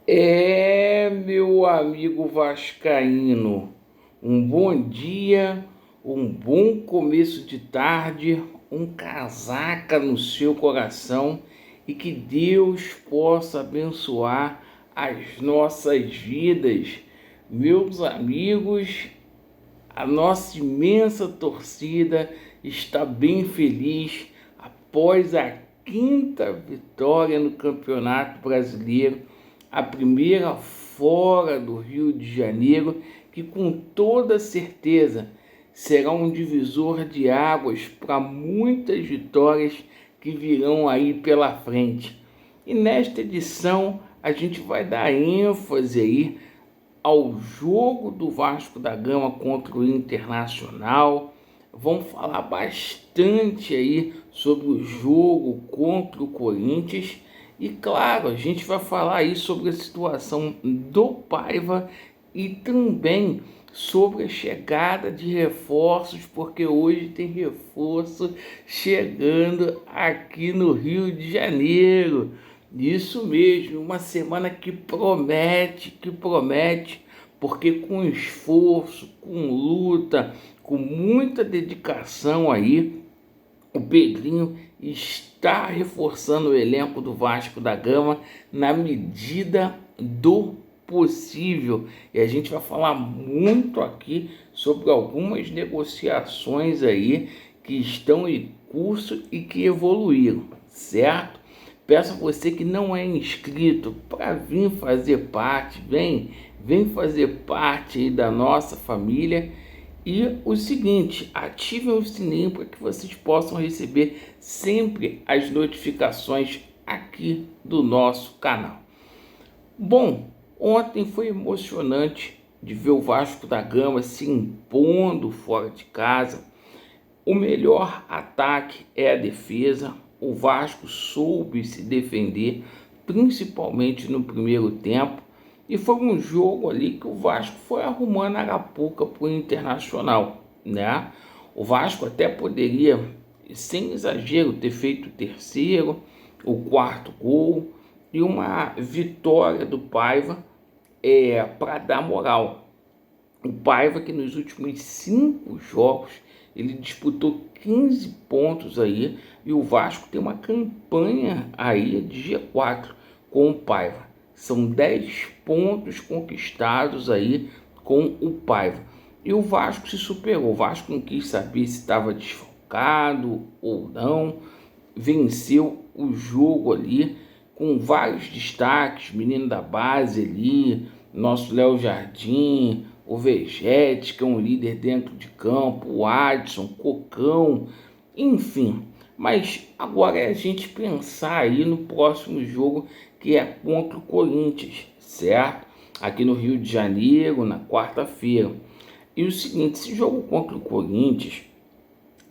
Meu amigo vascaíno, um bom dia, um bom começo de tarde, um casaca no seu coração e que Deus possa abençoar as nossas vidas. Meus amigos, a nossa imensa torcida está bem feliz após a quinta vitória no Campeonato Brasileiro, a primeira fora do Rio de Janeiro, que com toda certeza será um divisor de águas para muitas vitórias que virão aí pela frente. E nesta edição a gente vai dar ênfase aí ao jogo do Vasco da Gama contra o Internacional. Vamos falar bastante aí sobre o jogo contra o Corinthians. E claro, a gente vai falar aí sobre a situação do Paiva e também sobre a chegada de reforços, porque hoje tem reforço chegando aqui no Rio de Janeiro. Isso mesmo, uma semana que promete, porque com esforço, com luta, com muita dedicação aí, o Pedrinho está reforçando o elenco do Vasco da Gama na medida do possível. E a gente vai falar muito aqui sobre algumas negociações aí que estão em curso e que evoluíram, certo? Peço a você que não é inscrito para vir fazer parte, vem fazer parte aí da nossa família. E o seguinte, ativem o sininho para que vocês possam receber sempre as notificações aqui do nosso canal. Bom, ontem foi emocionante de ver o Vasco da Gama se impondo fora de casa. O melhor ataque é a defesa. O Vasco soube se defender, principalmente no primeiro tempo. E foi um jogo ali que o Vasco foi arrumando a arapuca para o Internacional, né? O Vasco até poderia, sem exagero, ter feito o terceiro, o quarto gol e uma vitória do Paiva para dar moral. O Paiva, que nos últimos 5 jogos ele disputou 15 pontos aí, e o Vasco tem uma campanha aí de G4 com o Paiva. São 10 pontos conquistados aí com o Paiva. E o Vasco se superou. O Vasco não quis saber se estava desfalcado ou não. Venceu o jogo ali com vários destaques. Menino da base ali, nosso Léo Jardim, o Vegete, que é um líder dentro de campo, o Adson, Cocão, enfim. Mas agora é a gente pensar aí no próximo jogo, que é contra o Corinthians, certo? Aqui no Rio de Janeiro, na quarta-feira. E o seguinte, esse jogo contra o Corinthians,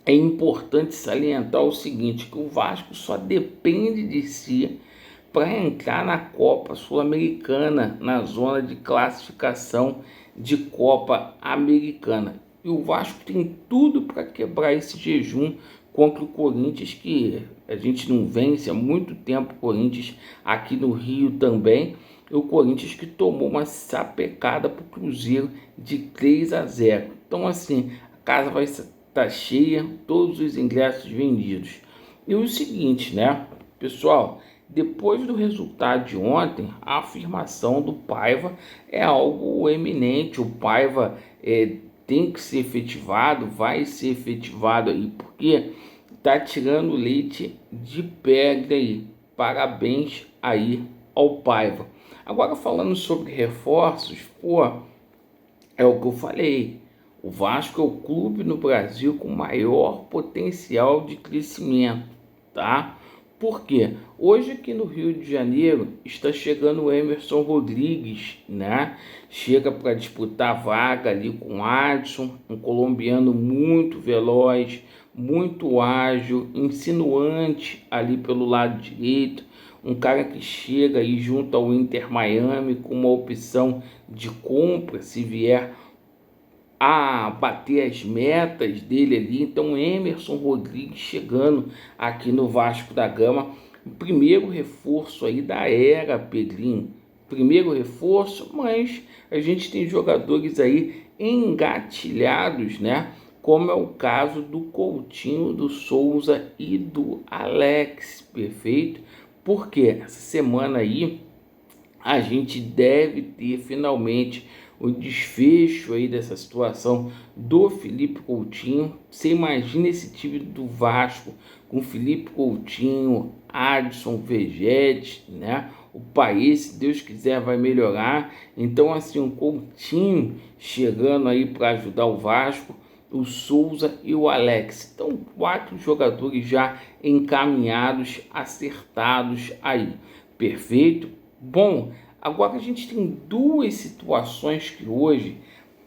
é importante salientar o seguinte, que o Vasco só depende de si para entrar na Copa Sul-Americana, na zona de classificação de Copa Americana. E o Vasco tem tudo para quebrar esse jejum contra o Corinthians, que a gente não vence há muito tempo o Corinthians aqui no Rio também. E o Corinthians que tomou uma sapecada para o Cruzeiro de 3-0. Então assim, a casa vai estar cheia, todos os ingressos vendidos. E o seguinte, né, pessoal, depois do resultado de ontem, a afirmação do Paiva é algo eminente. O Paiva tem que ser efetivado, vai ser efetivado aí, porque tá tirando leite de pedra aí. Parabéns aí ao Paiva. Agora falando sobre reforços, é o que eu falei. O Vasco é o clube no Brasil com maior potencial de crescimento, tá? Por quê? Hoje aqui no Rio de Janeiro está chegando o Emerson Rodrigues, né? Chega para disputar vaga ali com o Adson, um colombiano muito veloz, muito ágil, insinuante ali pelo lado direito, um cara que chega aí junto ao Inter Miami com uma opção de compra se vier a bater as metas dele ali. Então Emerson Rodrigues chegando aqui no Vasco da Gama, o primeiro reforço aí da era Pedrinho, primeiro reforço, mas a gente tem jogadores aí engatilhados, né? Como é o caso do Coutinho, do Souza e do Alex, perfeito? Porque essa semana aí a gente deve ter finalmente o desfecho aí dessa situação do Felipe Coutinho. Você imagina esse time do Vasco com Felipe Coutinho, Adson, Vegetes, né? O país, se Deus quiser, vai melhorar. Então, assim, um Coutinho chegando aí para ajudar o Vasco, o Souza e o Alex. Então, 4 jogadores já encaminhados, acertados aí. Perfeito? Bom, agora a gente tem 2 situações que hoje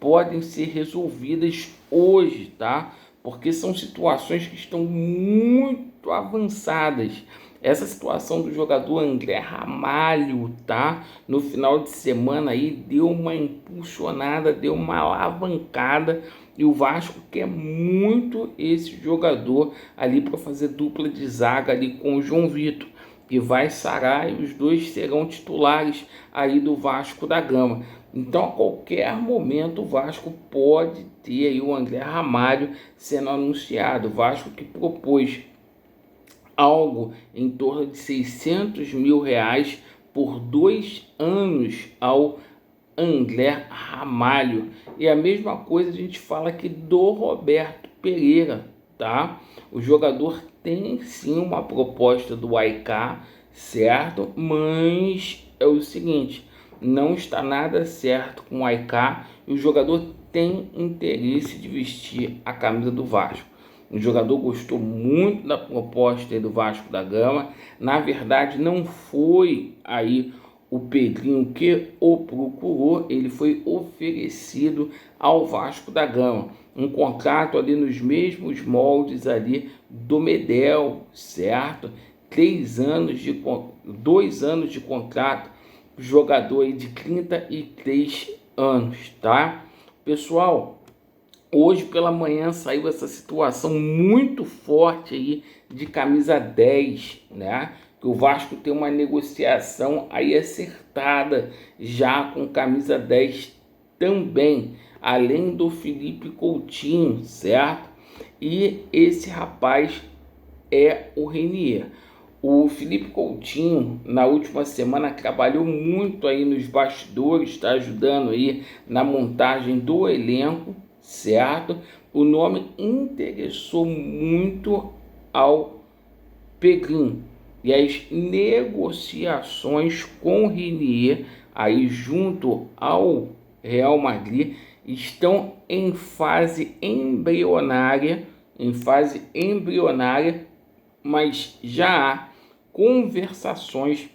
podem ser resolvidas hoje, tá? Porque são situações que estão muito avançadas. Essa situação do jogador André Ramalho, tá? No final de semana aí deu uma impulsionada, deu uma alavancada e o Vasco quer muito esse jogador ali para fazer dupla de zaga ali com o João Vitor, que vai sarar e os dois serão titulares aí do Vasco da Gama. Então, a qualquer momento, o Vasco pode ter aí o André Ramalho sendo anunciado. O Vasco que propôs algo em torno de 600 mil reais por 2 anos ao André Ramalho. E a mesma coisa a gente fala aqui do Roberto Pereira, tá? O jogador tem sim uma proposta do AIK, certo? Mas é o seguinte, não está nada certo com o AIK e o jogador tem interesse de vestir a camisa do Vasco. O jogador gostou muito da proposta do Vasco da Gama. Na verdade, não foi aí o Pedrinho que o procurou, ele foi oferecido ao Vasco da Gama. Um contrato ali nos mesmos moldes ali do Medel, certo? 2 anos de contrato, jogador aí de 33 anos, tá? Pessoal, hoje pela manhã saiu essa situação muito forte aí de camisa 10, né? Que o Vasco tem uma negociação aí acertada já com camisa 10 também, além do Felipe Coutinho, certo? E esse rapaz é o Renier. O Felipe Coutinho, na última semana, trabalhou muito aí nos bastidores, está ajudando aí na montagem do elenco, certo? O nome interessou muito ao Pedrinho. E as negociações com o Renier, aí junto ao Real Madrid, estão em fase embrionária, mas já há conversações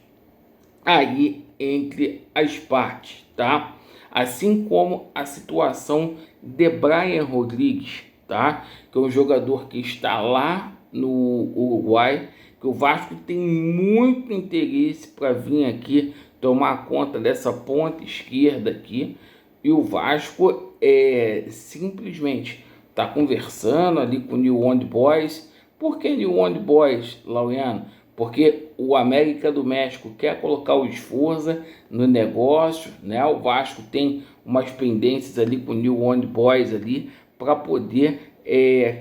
aí entre as partes, tá? Assim como a situação de Brian Rodrigues, tá? Que é um jogador que está lá no Uruguai, que o Vasco tem muito interesse para vir aqui tomar conta dessa ponta esquerda aqui, e o Vasco simplesmente está conversando ali com o New Old Boys. Por que New Old Boys, Laureano? Porque o América do México quer colocar o Esforza no negócio, né? O Vasco tem umas pendências ali com o New Old Boys ali para poder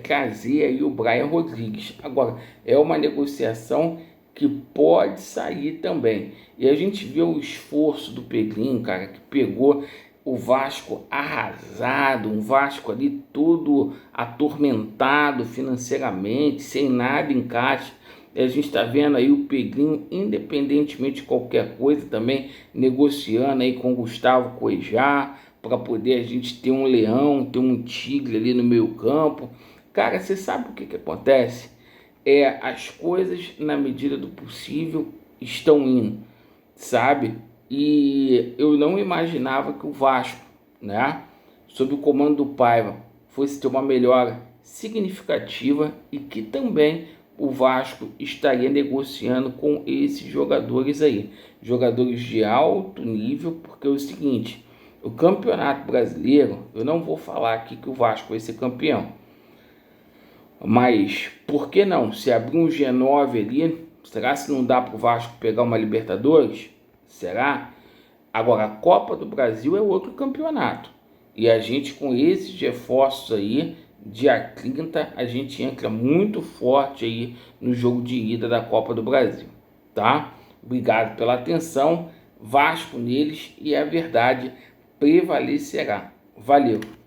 trazer aí o Brian Rodrigues. Agora, é uma negociação que pode sair também. E a gente vê o esforço do Pedrinho, cara, que pegou o Vasco arrasado, um Vasco ali todo atormentado financeiramente, sem nada em caixa. A gente está vendo aí o Pedrinho, independentemente de qualquer coisa, também negociando aí com o Gustavo Cuejá, para poder a gente ter um leão, ter um tigre ali no meio campo. Cara, você sabe o que acontece? As coisas, na medida do possível, estão indo, sabe? E eu não imaginava que o Vasco, né, sob o comando do Paiva, fosse ter uma melhora significativa e que também o Vasco estaria negociando com esses jogadores aí, jogadores de alto nível, porque é o seguinte, o Campeonato Brasileiro, eu não vou falar aqui que o Vasco vai ser campeão, mas por que não? Se abrir um G9 ali, será se não dá para o Vasco pegar uma Libertadores? Será? Agora, a Copa do Brasil é outro campeonato. E a gente, com esses reforços aí, dia 30, a gente entra muito forte aí no jogo de ida da Copa do Brasil, tá? Obrigado pela atenção. Vasco neles e a verdade prevalecerá. Valeu!